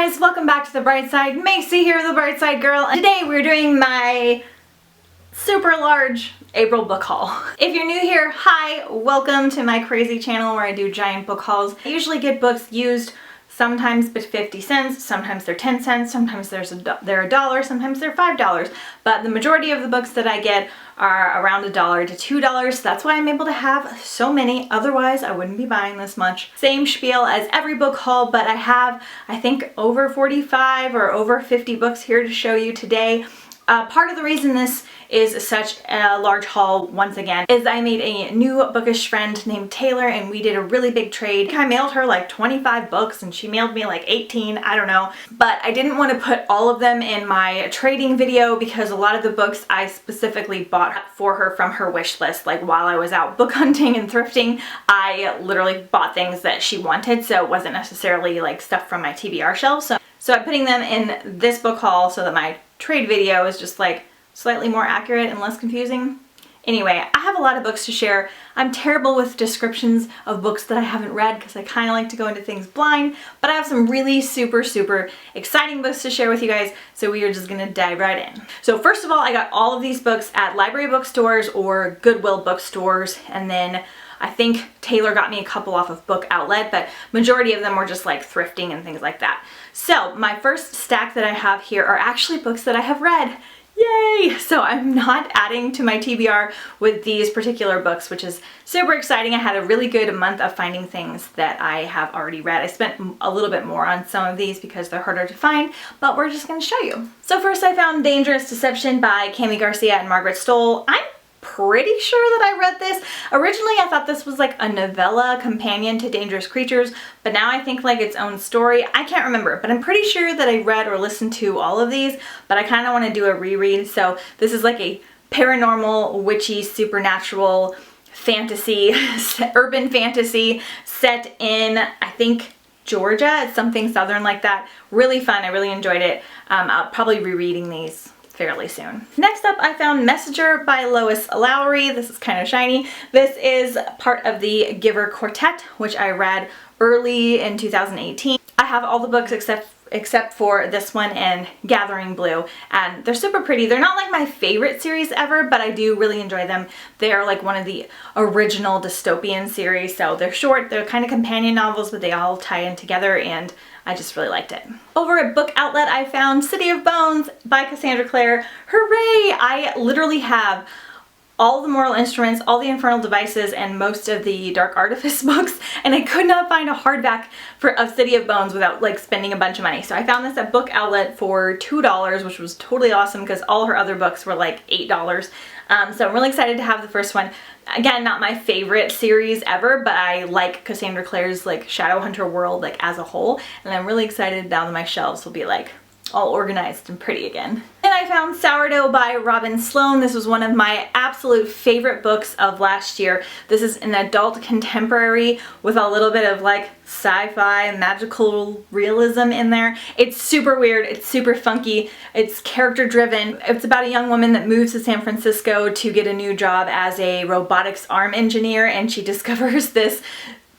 guys, welcome back to The Bright Side. Macy here, The Bright Side Girl, and today we're doing my super large April book haul. If you're new here, hi, welcome to my crazy channel where I do giant book hauls. I usually get books used sometimes but 50 cents, sometimes they're 10 cents, sometimes they're $1, sometimes they're $5. But the majority of the books that I get are around $1 to $2. That's why I'm able to have so many. Otherwise, I wouldn't be buying this much. Same spiel as every book haul, but I have, I think, over 45 or over 50 books here to show you today. Part of the reason this is such a large haul, once again, is I made a new bookish friend named Taylor and we did a really big trade. I mailed her like 25 books and she mailed me like 18, I don't know. But I didn't want to put all of them in my trading video because a lot of the books I specifically bought for her from her wish list. Like while I was out book hunting and thrifting, I literally bought things that she wanted, so it wasn't necessarily like stuff from my TBR shelf. So I'm putting them in this book haul so that my trade video is just like slightly more accurate and less confusing. Anyway, I have a lot of books to share. I'm terrible with descriptions of books that I haven't read because I kind of like to go into things blind, but I have some really super exciting books to share with you guys, so we are just gonna dive right in. So first of all, I got all of these books at library bookstores or Goodwill bookstores, and then I think Taylor got me a couple off of Book Outlet, but majority of them were just like thrifting and things like that. So my first stack that I have here are actually books that I have read. Yay! So I'm not adding to my TBR with these particular books, which is super exciting. I had a really good month of finding things that I have already read. I spent a little bit more on some of these because they're harder to find, but we're just going to show you. So first I found Dangerous Deception by Kami Garcia and Margaret Stohl. I'm pretty sure that I read this. Originally I thought this was like a novella companion to Dangerous Creatures, but now I think like its own story. I can't remember, but I'm pretty sure that I read or listened to all of these, but I kind of want to do a reread. So this is like a paranormal, witchy, supernatural fantasy, urban fantasy set in, I think, Georgia. It's something southern like that. Really fun. I really enjoyed it. I'll probably be rereading these fairly soon. Next up, I found Messenger by Lois Lowry. This is kind of shiny. This is part of the Giver Quartet, which I read early in 2018. I have all the books except for this one and Gathering Blue, and they're super pretty. They're not like my favorite series ever, but I do really enjoy them. They're like one of the original dystopian series, so they're short, they're kind of companion novels, but they all tie in together, and I just really liked it. Over at Book Outlet, I found City of Bones by Cassandra Clare. Hooray! I literally have all the Mortal Instruments, all the Infernal Devices, and most of the Dark Artifice books, and I could not find a hardback of City of Bones without like spending a bunch of money. So I found this at Book Outlet for $2, which was totally awesome because all her other books were like $8. So I'm really excited to have the first one. Again, not my favorite series ever, but I like Cassandra Clare's like Shadowhunter world like as a whole, and I'm really excited now that my shelves will be like all organized and pretty again. And I found Sourdough by Robin Sloan. This was one of my absolute favorite books of last year. This is an adult contemporary with a little bit of like sci-fi magical realism in there. It's super weird, it's super funky, it's character driven. It's about a young woman that moves to San Francisco to get a new job as a robotics arm engineer, and she discovers this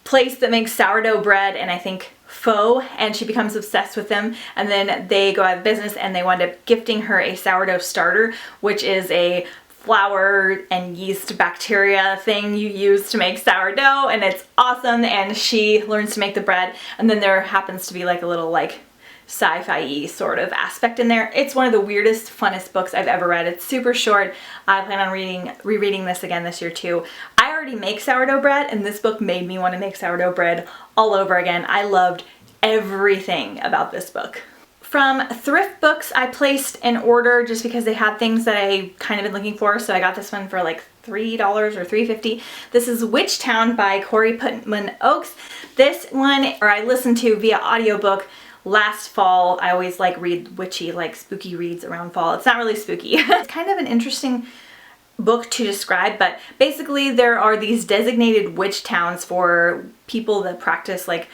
place that makes sourdough bread and I think faux, and she becomes obsessed with them, and then they go out of business and they wind up gifting her a sourdough starter, which is a flour and yeast bacteria thing you use to make sourdough, and it's awesome, and she learns to make the bread, and then there happens to be like a little like sci-fi sort of aspect in there. It's one of the weirdest, funnest books I've ever read. It's super short. I plan on rereading this again this year too. I already make sourdough bread, and this book made me want to make sourdough bread all over again. I loved everything about this book. From Thrift Books, I placed an order just because they had things that I kind of been looking for, so I got this one for like $3 or $3.50. This is Witchtown by Corey Putman Oakes. This one, or I listened to via audiobook last fall. I always like read witchy, like spooky reads around fall. It's not really spooky. It's kind of an interesting book to describe, but basically there are these designated witch towns for people that practice like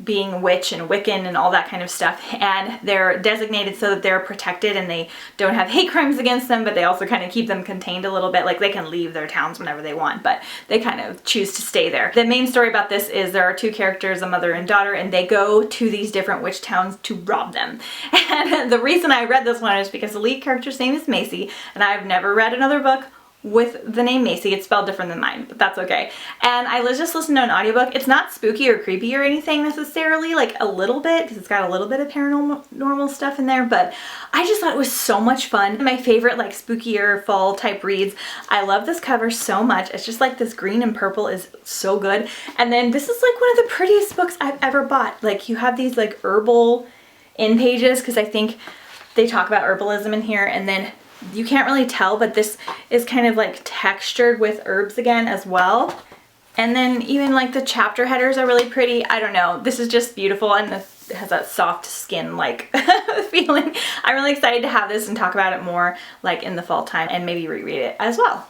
being witch and Wiccan and all that kind of stuff, and they're designated so that they're protected and they don't have hate crimes against them, but they also kind of keep them contained a little bit. Like, they can leave their towns whenever they want, but they kind of choose to stay there. The main story about this is there are two characters, a mother and daughter, and they go to these different witch towns to rob them. And the reason I read this one is because the lead character's name is Macy, and I've never read another book with the name Macy. It's spelled different than mine, but that's okay. And I just listened to an audiobook. It's not spooky or creepy or anything necessarily, like a little bit, because it's got a little bit of paranormal stuff in there, but I just thought it was so much fun. My favorite like spookier fall type reads. I love this cover so much. It's just like this green and purple is so good. And then this is like one of the prettiest books I've ever bought. Like, you have these like herbal in pages, because I think they talk about herbalism in here, and then you can't really tell, but this is kind of like textured with herbs again as well. And then even like the chapter headers are really pretty. I don't know, this is just beautiful, and this has that soft skin like feeling. I'm really excited to have this and talk about it more like in the fall time, and maybe reread it as well.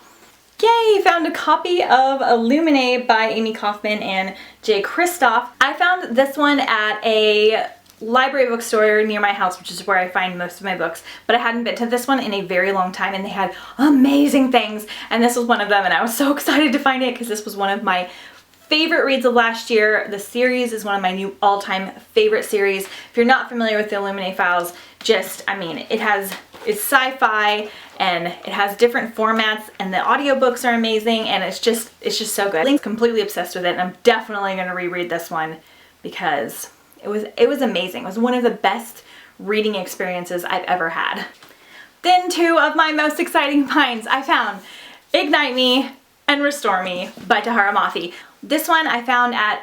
Yay! Found a copy of Illuminae by Amy Kaufman and Jay Kristoff. I found this one at a library bookstore near my house, which is where I find most of my books, but I hadn't been to this one in a very long time, and they had amazing things, and this was one of them, and I was so excited to find it because this was one of my favorite reads of last year. The series is one of my new all-time favorite series. If you're not familiar with the Illuminae Files, I mean, it's sci-fi, and it has different formats, and the audiobooks are amazing, and it's just so good. I'm completely obsessed with it, and I'm definitely going to reread this one because it was amazing. It was one of the best reading experiences I've ever had. Then two of my most exciting finds. I found Ignite Me and Restore Me by Tahereh Mafi. This one I found at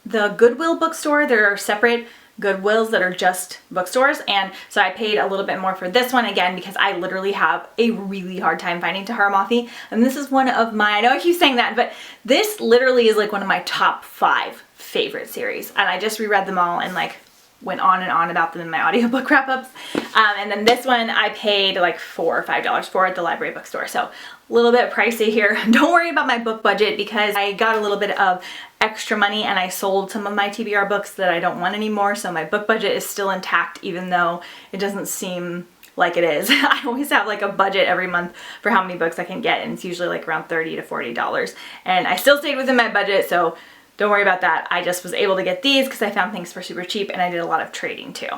the Goodwill bookstore. There are separate Goodwills that are just bookstores, and so I paid a little bit more for this one again because I literally have a really hard time finding Tahereh Mafi, and this is one of my, I know I keep saying that, but this literally is like one of my top 5 favorite series, and I just reread them all and like went on and on about them in my audiobook wrap-ups. And then this one I paid like $4 or $5 for at the library bookstore, so a little bit pricey here. Don't worry about my book budget because I got a little bit of extra money and I sold some of my TBR books that I don't want anymore, so my book budget is still intact even though it doesn't seem like it is. I always have like a budget every month for how many books I can get, and it's usually like around $30 to $40, and I still stayed within my budget, so don't worry about that. I just was able to get these because I found things for super cheap, and I did a lot of trading too.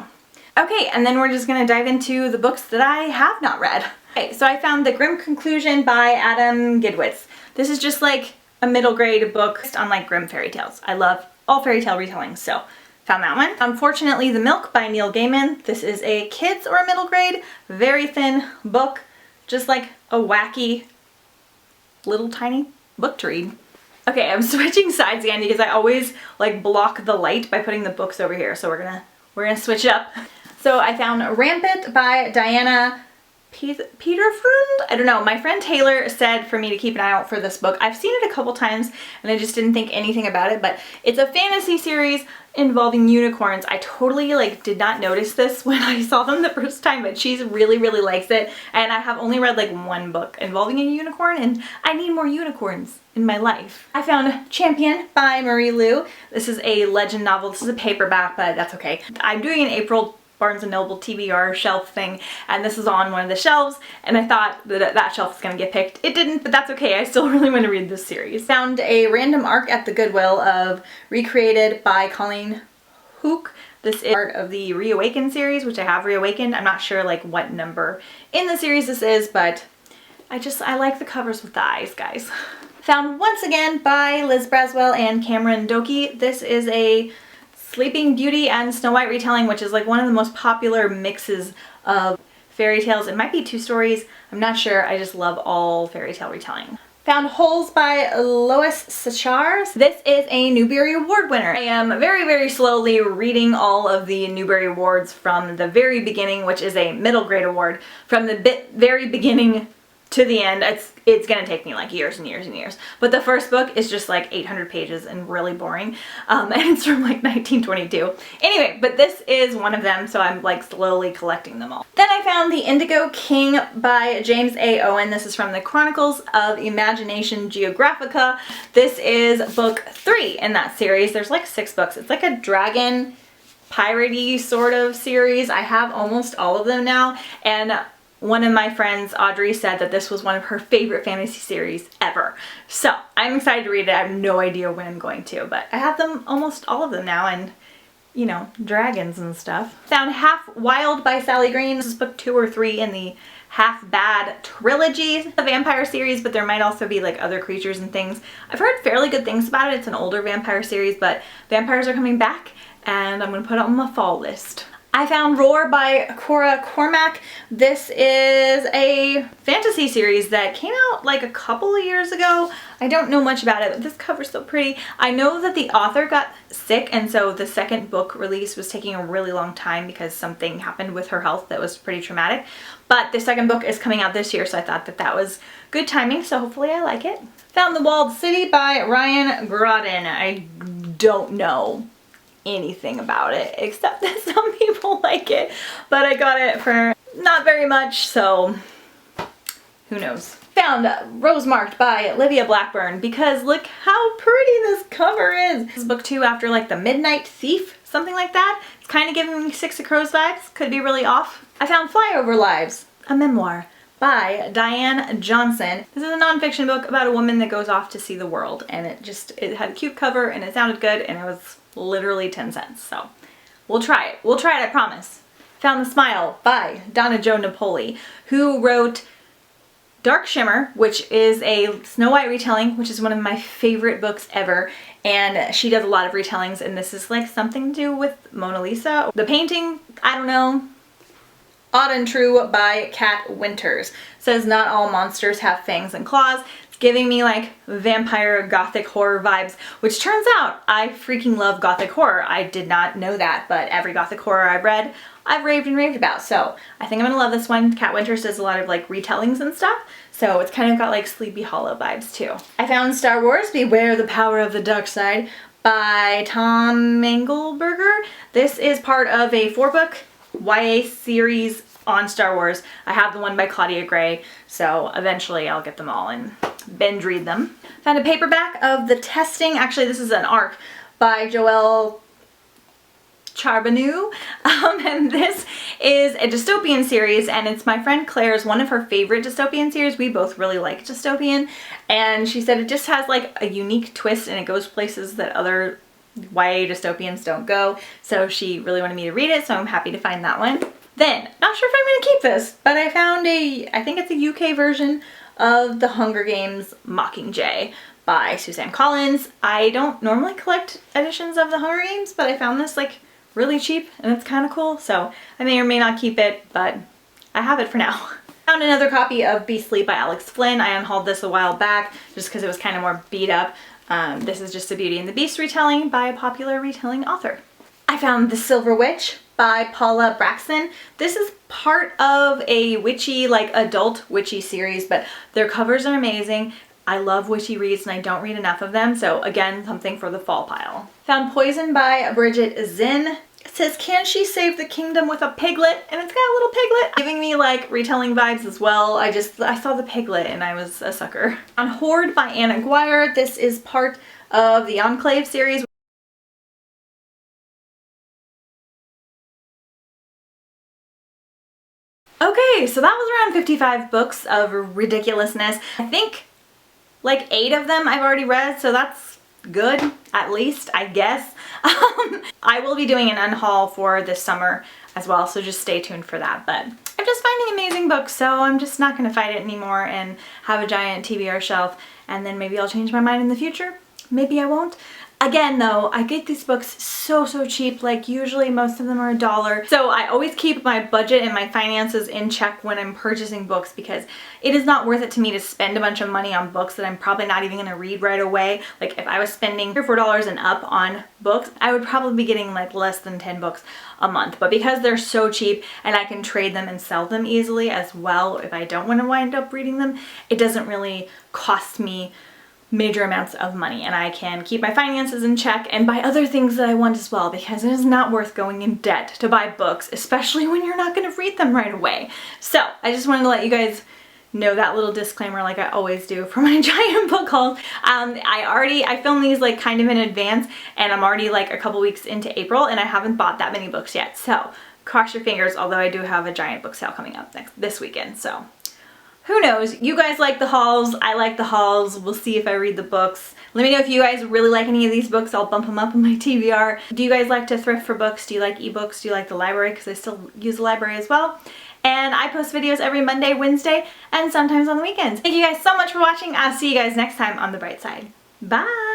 Okay, and then we're just gonna dive into the books that I have not read. Okay, so I found The Grim Conclusion by Adam Gidwitz. This is just like a middle grade book on like grim fairy tales. I love all fairy tale retellings, so found that one. Unfortunately, The Milk by Neil Gaiman. This is a kids or a middle grade, very thin book, just like a wacky little tiny book to read. Okay, I'm switching sides again because I always like block the light by putting the books over here, so we're gonna switch it up. So I found Rampant by Diana Peterfrund? I don't know. My friend Taylor said for me to keep an eye out for this book. I've seen it a couple times and I just didn't think anything about it, but it's a fantasy series involving unicorns. I totally like did not notice this when I saw them the first time, but she really likes it, and I have only read like one book involving a unicorn, and I need more unicorns in my life. I found Champion by Marie Lu. This is a legend novel. This is a paperback, but that's okay. I'm doing an April Barnes & Noble TBR shelf thing, and this is on one of the shelves, and I thought that that shelf was going to get picked. It didn't, but that's okay. I still really want to read this series. Found a random arc at the Goodwill of Recreated by Colleen Hooke. This is part of the Reawakened series, which I have reawakened. I'm not sure like what number in the series this is, but I like the covers with the eyes, guys. Found Once Again by Liz Braswell and Cameron Doki. This is a Sleeping Beauty and Snow White retelling, which is like one of the most popular mixes of fairy tales. It might be 2 stories. I'm not sure. I just love all fairy tale retelling. Found Holes by Lois Sachar. This is a Newbery Award winner. I am very slowly reading all of the Newbery Awards from the very beginning, which is a middle grade award. From the very beginning to the end. It's gonna take me like years and years. But the first book is just like 800 pages and really boring. And it's from like 1922. Anyway, but this is one of them, so I'm like slowly collecting them all. Then I found The Indigo King by James A. Owen. This is from the Chronicles of Imagination Geographica. This is book 3 in that series. There's like 6 books. It's like a dragon piratey sort of series. I have almost all of them now, and one of my friends, Audrey, said that this was one of her favorite fantasy series ever. So I'm excited to read it. I have no idea when I'm going to, but I have them, almost all of them now, and you know, dragons and stuff. Found Half Wild by Sally Green. This is book 2 or 3 in the Half Bad trilogy, the vampire series, but there might also be like other creatures and things. I've heard fairly good things about it. It's an older vampire series, but vampires are coming back, and I'm gonna put it on my fall list. I found Roar by Cora Cormack. This is a fantasy series that came out like a couple of years ago. I don't know much about it, but this cover's so pretty. I know that the author got sick, and so the second book release was taking a really long time because something happened with her health that was pretty traumatic. But the second book is coming out this year, so I thought that that was good timing, so hopefully I like it. Found The Walled City by Ryan Groden. I don't know anything about it except that some people like it, but I got it for not very much, so who knows. Found Rosemarked by Olivia Blackburn because look how pretty this cover is. This is book 2 after like The Midnight Thief, something like that. It's kind of giving me Six of Crows vibes, could be really off. I found Flyover Lives, a memoir by Diane Johnson. This is a nonfiction book about a woman that goes off to see the world, and it had a cute cover and it sounded good, and it was literally 10 cents. So we'll try it. We'll try it, I promise. Found The Smile by Donna Jo Napoli, who wrote Dark Shimmer, which is a Snow White retelling, which is one of my favorite books ever. And she does a lot of retellings, and this is like something to do with Mona Lisa. The painting, I don't know. Odd and True by Kat Winters. Says not all monsters have fangs and claws. Giving me like vampire gothic horror vibes, which turns out I freaking love gothic horror. I did not know that, but every gothic horror I've read, I've raved and raved about. So I think I'm gonna love this one. Kat Winters does a lot of like retellings and stuff, so it's kind of got like Sleepy Hollow vibes too. I found Star Wars Beware the Power of the Dark Side by Tom Mangelberger. This is part of a 4-book YA series on Star Wars. I have the one by Claudia Gray, so eventually I'll get them all and binge read them. Found a paperback of The Testing. Actually, this is an ARC by Joelle Charbonneau. And this is a dystopian series, and it's my friend Claire's one of her favorite dystopian series. We both really like dystopian, and she said it just has like a unique twist and it goes places that other YA dystopians don't go. So she really wanted me to read it, so I'm happy to find that one. Then, not sure if I'm going to keep this, but I found I think it's a UK version of The Hunger Games Mockingjay by Suzanne Collins. I don't normally collect editions of The Hunger Games, but I found this like really cheap and it's kind of cool, so I may or may not keep it, but I have it for now. Found another copy of Beastly by Alex Flynn. I unhauled this a while back just because it was kind of more beat up. This is just a Beauty and the Beast retelling by a popular retelling author. I found The Silver Witch by Paula Braxton. This is part of a witchy, like adult witchy series, but their covers are amazing. I love witchy reads and I don't read enough of them, so again, something for the fall pile. Found Poison by Bridget Zinn. It says, can she save the kingdom with a piglet? And it's got a little piglet. Giving me like retelling vibes as well. I saw the piglet and I was a sucker. On Horde by Anna Guire. This is part of the Enclave series. Okay, so that was around 55 books of ridiculousness. I think like 8 of them I've already read, so that's good, at least, I guess. I will be doing an unhaul for this summer as well, so just stay tuned for that. But I'm just finding amazing books, so I'm just not going to fight it anymore and have a giant TBR shelf, and then maybe I'll change my mind in the future. Maybe I won't. Again though, I get these books so cheap, like usually most of them are $1. So I always keep my budget and my finances in check when I'm purchasing books, because it is not worth it to me to spend a bunch of money on books that I'm probably not even going to read right away. Like if I was spending $3 or $4 and up on books, I would probably be getting like less than 10 books a month. But because they're so cheap and I can trade them and sell them easily as well if I don't want to wind up reading them, it doesn't really cost me major amounts of money and I can keep my finances in check and buy other things that I want as well, because it is not worth going in debt to buy books, especially when you're not going to read them right away. So I just wanted to let you guys know that little disclaimer, like I always do for my giant book haul. I filmed these like kind of in advance, and I'm already like a couple weeks into April and I haven't bought that many books yet. So cross your fingers, although I do have a giant book sale coming up this weekend. So who knows? You guys like the hauls, I like the hauls. We'll see if I read the books. Let me know if you guys really like any of these books. I'll bump them up on my TBR. Do you guys like to thrift for books? Do you like ebooks? Do you like the library? Because I still use the library as well. And I post videos every Monday, Wednesday, and sometimes on the weekends. Thank you guys so much for watching. I'll see you guys next time on The Bright Side. Bye!